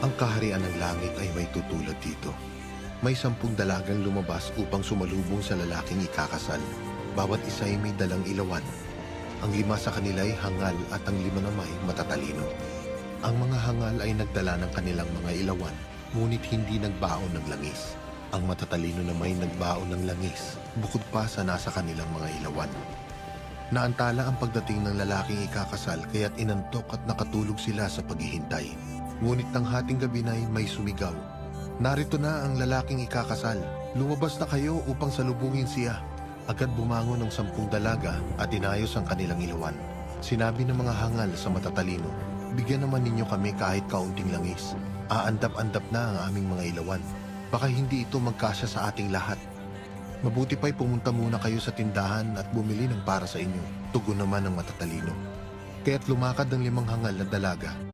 Ang kaharian ng langit ay may tutulad dito. May 10 dalagang lumabas upang sumalubong sa lalaking ikakasal. Bawat isa ay may dalang ilawan. Ang 5 sa kanila ay hangal at ang 5 naman ay matatalino. Ang mga hangal ay nagdala ng kanilang mga ilawan, ngunit hindi nagbaon ng langis. Ang matatalino naman ay nagbaon ng langis, bukod pa sa nasa kanilang mga ilawan. Naantala ang pagdating ng lalaking ikakasal kaya't inantok at nakatulog sila sa paghihintay. Ngunit tanghating gabi na ay may sumigaw. Narito na ang lalaking ikakasal. Lumabas na kayo upang salubungin siya. Agad bumangon ng 10 dalaga at inayos ang kanilang ilawan. Sinabi ng mga hangal sa matatalino, "Bigyan naman ninyo kami kahit kaunting langis. Aandap-andap na ang aming mga ilawan. Baka hindi ito magkasya sa ating lahat. Mabuti pa'y pumunta muna kayo sa tindahan at bumili ng para sa inyo." Tugon naman ng matatalino. Kaya't lumakad ang 5 hangal na dalaga